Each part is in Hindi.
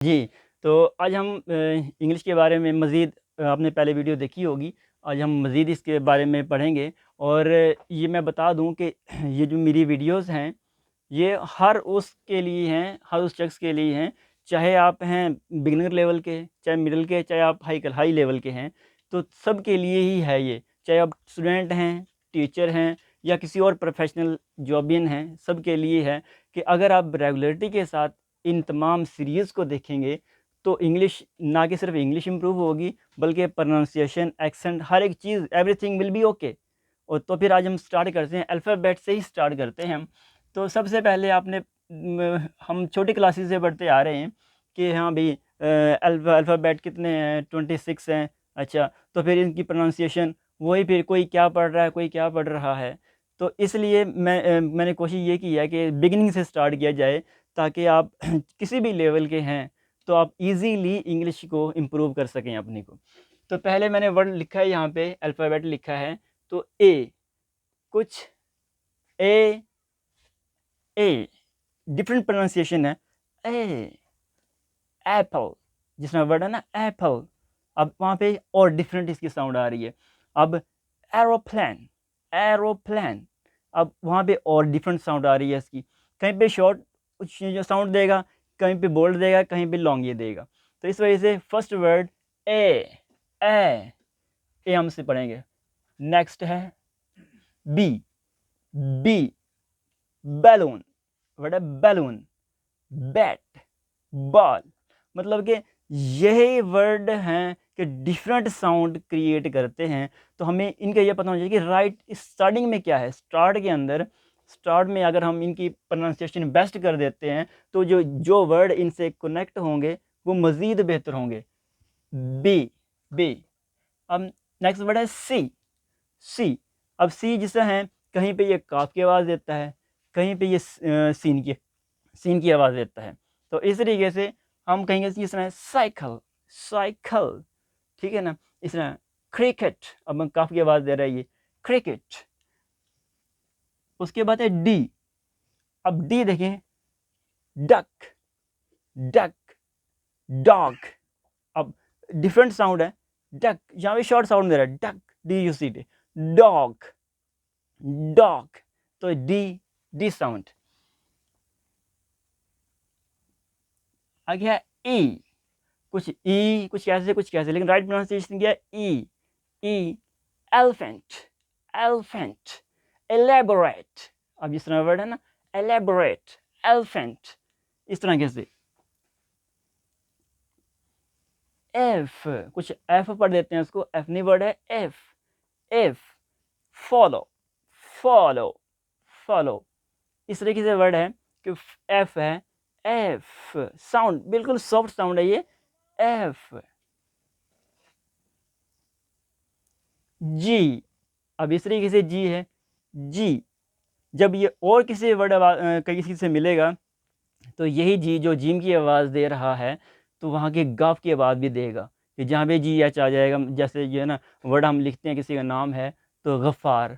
जी, तो आज हम इंग्लिश के बारे में मज़ीद आपने पहले वीडियो देखी होगी। आज हम मज़ीद इसके बारे में पढ़ेंगे और ये मैं बता दूँ कि ये जो मेरी वीडियोज़ हैं, ये हर उसके लिए हैं, हर उस शख्स के लिए हैं, चाहे आप हैं बिगिनर लेवल के, चाहे मिडल के, चाहे आप हाई लेवल के हैं, तो सब के लिए ही है ये। चाहे आप स्टूडेंट हैं, टीचर हैं या किसी और प्रोफ़ेशनल जॉबियन हैं, सब के लिए है कि अगर आप रेगुलरिटी के साथ इन तमाम सीरीज़ को देखेंगे, तो इंग्लिश ना कि सिर्फ इंग्लिश इम्प्रूव होगी, बल्कि प्रोनंसिएशन, एक्सेंट, हर एक चीज़ एवरीथिंग विल बी ओके। और तो फिर आज हम स्टार्ट करते हैं, अल्फ़ाबेट से ही स्टार्ट करते हैं हम। तो सबसे पहले आपने हम छोटी क्लासेस से पढ़ते आ रहे हैं कि हाँ भई अल्फ़ाबेट कितने हैं, 26 हैं। अच्छा, तो फिर इनकी प्रोनंसिएशन वही, फिर कोई क्या पढ़ रहा है, कोई क्या पढ़ रहा है। तो इसलिए मैंने कोशिश ये की है कि बिगिनिंग से स्टार्ट किया जाए, ताकि आप किसी भी लेवल के हैं, तो आप ईज़िली इंग्लिश को इम्प्रूव कर सकें अपनी को। तो पहले मैंने वर्ड लिखा है यहाँ पे, अल्फ़ाबेट लिखा है, तो ए, कुछ ए, ए, डिफरेंट प्रोनंसिएशन है, ए, एप्पल, जिसमें वर्ड है ना एप्पल, अब वहाँ पे और डिफरेंट इसकी साउंड आ रही है। अब एरोप्लेन, एरोप्लेन, अब वहाँ पे और डिफरेंट साउंड आ रही है इसकी। कहीं पे शॉर्ट जो साउंड देगा, कहीं पे बोल्ड देगा, कहीं पे लॉन्ग ये देगा। तो इस वजह से फर्स्ट वर्ड ए हम से पढ़ेंगे। नेक्स्ट है बी, बी, बैलून, वर्ड है बैलून, बैट, बॉल, मतलब कि यही वर्ड हैं कि डिफरेंट साउंड क्रिएट करते हैं। तो हमें इनका ये पता होना चाहिए कि राइट स्टार्टिंग में क्या है। स्टार्ट के अंदर, स्टार्ट में अगर हम इनकी प्रोनाउंसिएशन बेस्ट कर देते हैं, तो जो जो वर्ड इनसे कनेक्ट होंगे वो मज़ीद बेहतर होंगे। B, B. अब नेक्स्ट वर्ड है सी, सी। अब सी जिसे हैं, कहीं पे ये काफ की आवाज़ देता है, कहीं पे ये सीन की आवाज़ देता है। तो इस तरीके से हम कहेंगे कि इस तरह साइकिल, साइकिल, ठीक है ना। इस तरह क्रिकेट, अब हम काफ़ी आवाज़ दे रहा है ये, क्रिकेट। उसके बाद है डी, अब डी देखें, डक, डक, डॉग। अब डिफरेंट साउंड है, डक, यहाँ पे शॉर्ट साउंड दे रहा है, duck, D U C D, dog, dog. तो डी, डी साउंड। आ गया ई, कुछ ई, कुछ कैसे, लेकिन राइट प्रोनाउंसिएशन क्या है, ई, ई, एलिफेंट, एलिफेंट, एलेबोरेट। अब जिस तरह वर्ड है ना, एलेबोरेट, एलिफेंट, इस तरह कैसे। एफ, कुछ एफ पढ़ देते हैं उसको, एफ नहीं, वर्ड है F, F, follow, follow, follow. इस तरीके से वर्ड है कि एफ है, एफ, साउंड बिल्कुल सॉफ्ट साउंड है ये, एफ। जी, अब इस तरीके से जी है, जी। जब ये और किसी वर्ड किसी से मिलेगा, तो यही जी जो जीम की आवाज़ दे रहा है, तो वहाँ के गाफ की आवाज़ भी देगा, कि जहाँ पे जी एच आ जाएगा। जैसे जो है ना, वर्ड हम लिखते हैं, किसी का नाम है तो गफ़ार,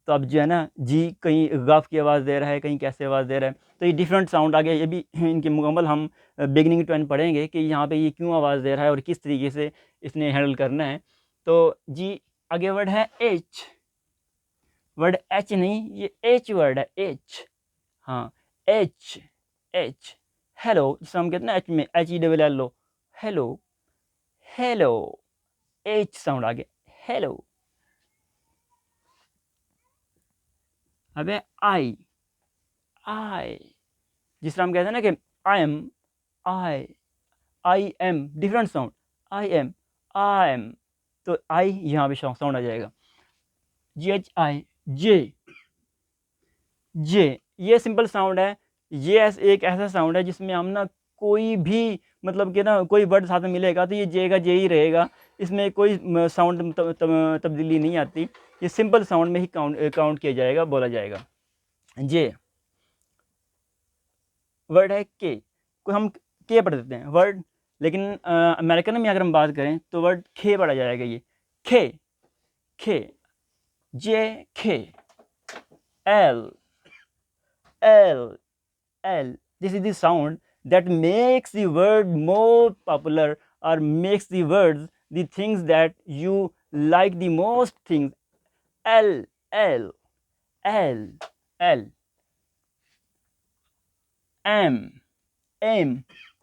तो अब जो है ना, जी कहीं गाफ की आवाज़ दे रहा है, कहीं कैसे आवाज़ दे रहा है, तो ये डिफरेंट साउंड आ गया। ये भी इनकी मुकम्मल हम बिगिनिंग टू एंड पढ़ेंगे कि यहाँ पे ये क्यों आवाज़ दे रहा है और किस तरीके से इसने हैंडल करना है। तो जी, आगे वर्ड है एच, वर्ड एच नहीं, ये एच वर्ड है, एच। हाँ, एच, एच, हेलो, जिसे हम कहते हैं ना एच में, H E double L O, hello, hello, H sound आ गया, हेलो। अब है आई, आई, जिस तरह हम कहते हैं ना कि I am, I, I am, different sound, I am, I am. तो आई यहाँ पे साउंड आ जाएगा, जी एच आई, जे, जे, ये सिंपल साउंड है। ये एक ऐसा साउंड है जिसमें हम ना कोई भी, मतलब कि ना कोई वर्ड साथ में मिलेगा तो ये जे का जे ही रहेगा, इसमें कोई साउंड तब्दीली नहीं आती। ये सिंपल साउंड में ही काउंट किया जाएगा, बोला जाएगा। जे, वर्ड है के, को हम के पढ़ देते हैं वर्ड, लेकिन अमेरिकन में अगर हम बात करें तो वर्ड खे पढ़ा जाएगा। ये खे, खे, जे, खे, L, L, L, this is the sound that makes the word more popular or makes the words the things that you like the most things. L L L L M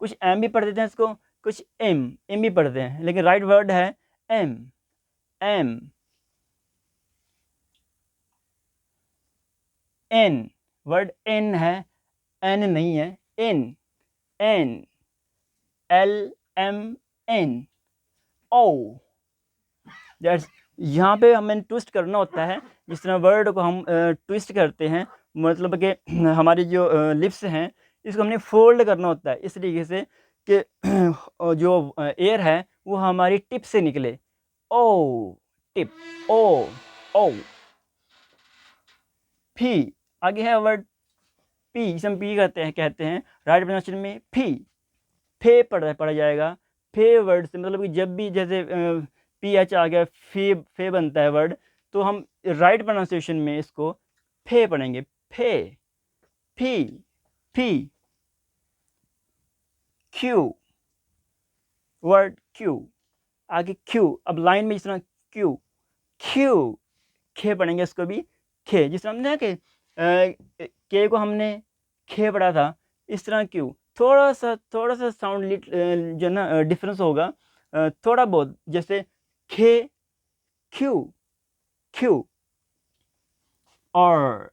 कुछ एम भी पढ़ देते हैं इसको, कुछ एम भी पढ़ते हैं, लेकिन राइट वर्ड है M M N word N है, एन नहीं है, N N L M N O. That's यहाँ पे हमें ट्विस्ट करना होता है, जिस तरह वर्ड को हम ट्विस्ट करते हैं, मतलब कि हमारी जो लिप्स हैं इसको हमने फोल्ड करना होता है इस तरीके से कि जो एयर है वो हमारी टिप से निकले। ओ टिप, ओ ओ। फी, आगे है वर्ड पी, जिसे हम पी कहते हैं राइट प्रोनाउंसिएशन में फी, फे पढ़ा जाएगा। फे वर्ड से मतलब कि जब भी जैसे पी एच आ गया, फे बनता है वर्ड, तो हम राइट प्रोनाउंसिएशन में इसको फे पढ़ेंगे, फे फी फी। क्यू वर्ड क्यू, आगे क्यू, अब लाइन में जिस तरह क्यू क्यू, खे पढ़ेंगे इसको भी खे, जिस तरह हमने कि के को हमने खे पढ़ा था, इस तरह क्यू थोड़ा सा साउंड जो ना डिफरेंस होगा थोड़ा बहुत, जैसे खे क्यू क्यू। और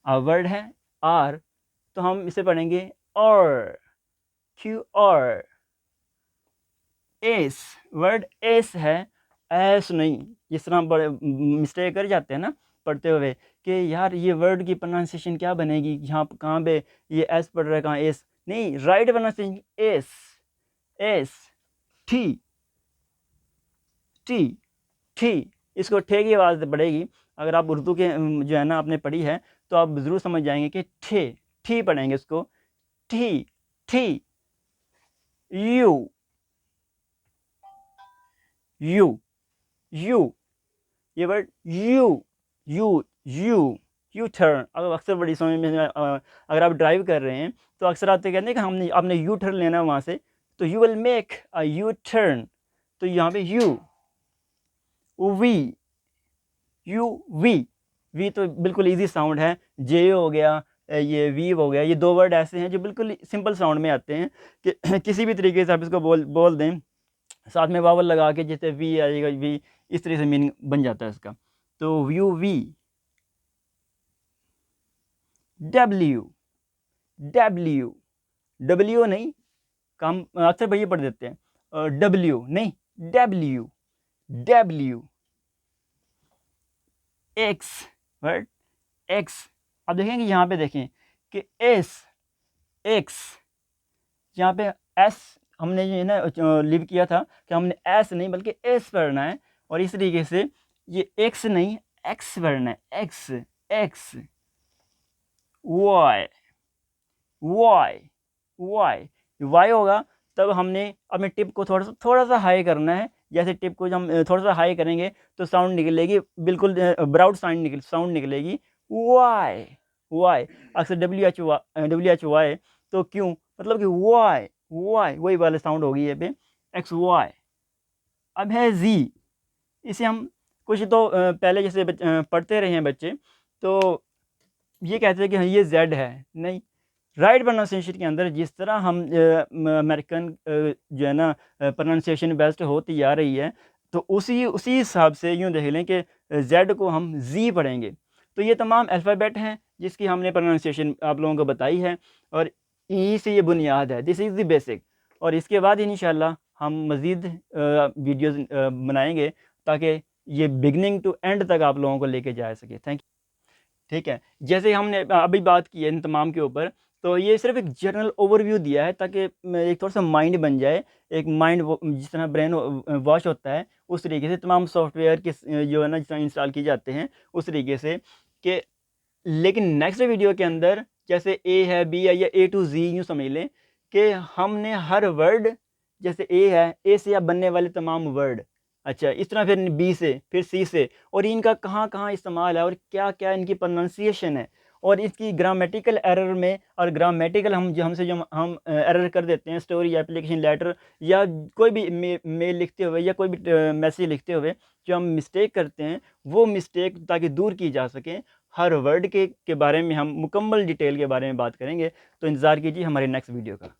वर्ड है आर, तो हम इसे पढ़ेंगे और, क्यू और। एस वर्ड एस है, एस नहीं, जिस तरह हम बड़े मिस्टेक कर जाते हैं ना पढ़ते हुए कि यार ये वर्ड की प्रोनाउंसिएशन क्या बनेगी, यहाँ कहाँ पे ये एस पढ़ रहा है, कहाँ एस नहीं, right pronunciation S S. T T T, इसको ठे की आवाज़ पड़ेगी, अगर आप उर्दू के जो है ना आपने पढ़ी है तो आप ज़रूर समझ जाएंगे कि ठे, ठी पढ़ेंगे इसको, ठी ठी। यू यू यू, ये word you you you U turn, अगर अक्सर बड़ी समझ में अगर आप ड्राइव कर रहे हैं तो अक्सर आते कहते हैं कि आपने यू टर्न लेना है वहाँ से, तो you will make a U turn, तो यहाँ पे यू। वी यू वी तो बिल्कुल इजी साउंड है, जे हो गया, ये वी हो गया, ये दो वर्ड ऐसे हैं जो बिल्कुल सिंपल साउंड में आते हैं कि किसी भी तरीके से आप इसको बोल दें, साथ में वावल लगा के जैसे वी आएगा, वी इस तरह से मीनिंग बन जाता है इसका। तो U V. W W, W नहीं, काम अक्सर भैया पढ़ देते हैं, डब्ल्यू नहीं, W W. X word X, अब देखेंगे यहाँ पे देखें कि एस एक्स, यहाँ पे एस हमने जो है ना लिव किया था कि हमने एस नहीं बल्कि एस पढ़ना है, और इस तरीके से ये एक्स नहीं एक्स पढ़ना है, X X. Y Y Y Y होगा, तब हमने अपने टिप को थोड़ा सा हाई करना है, जैसे टिप को जब हम थोड़ा सा हाई करेंगे तो साउंड निकलेगी, बिल्कुल ब्राउड साउंड निकलेगी, वाई वाई। अक्सर डब्ल्यू एच वाई, तो क्यों मतलब कि वाई वाई वही वाले साउंड होगी ये पे, एक्स वाई। अब है जी, इसे हम कुछ तो पहले जैसे पढ़ते रहे हैं बच्चे, तो ये कहते हैं कि हाँ ये जेड है, नहीं, राइट प्रोनाउंसिएशन के अंदर जिस तरह हम अमेरिकन जो है ना प्रोनाउंसिएशन बेस्ट होती जा रही है, तो उसी हिसाब से यूँ देख लें कि जेड को हम जी पढ़ेंगे। तो ये तमाम अल्फ़ाबेट हैं जिसकी हमने प्रोनाउंसिएशन आप लोगों को बताई है, और यहीं से ये बुनियाद है, दिस इज़ द बेसिक। और इसके बाद इंशाल्लाह हम मज़ीद वीडियोज़ बनाएंगे ताकि ये बिगनिंग टू एंड तक आप लोगों को लेके जा सके। Thank you. ठीक है, जैसे हमने अभी बात की है इन तमाम के ऊपर, तो ये सिर्फ एक जनरल ओवरव्यू दिया है ताकि एक थोड़ा सा माइंड बन जाए, एक माइंड जिस तरह ब्रेन वॉश होता है उस तरीके से तमाम सॉफ्टवेयर के जो है ना जिस तरह इंस्टॉल किए जाते हैं उस तरीके से कि, लेकिन नेक्स्ट वीडियो के अंदर जैसे ए है, बी है, या ए टू जी यूँ समझ लें कि हमने हर वर्ड, जैसे ए है, ए से अब बनने वाले तमाम वर्ड, अच्छा इस तरह फिर बी से, फिर सी से, और इनका कहाँ कहाँ इस्तेमाल है और क्या क्या इनकी प्रोनाउंसिएशन है, और इसकी ग्रामेटिकल एरर में, और ग्रामेटिकल हम एरर कर देते हैं स्टोरी, एप्लीकेशन, लेटर या कोई भी मेल लिखते हुए या कोई भी मैसेज लिखते हुए जो हम मिस्टेक करते हैं, वो मिस्टेक ताकि दूर की जा सके, हर वर्ड के बारे में हम मुकम्मल डिटेल के बारे में बात करेंगे। तो इंतज़ार कीजिए हमारे नेक्स्ट वीडियो का।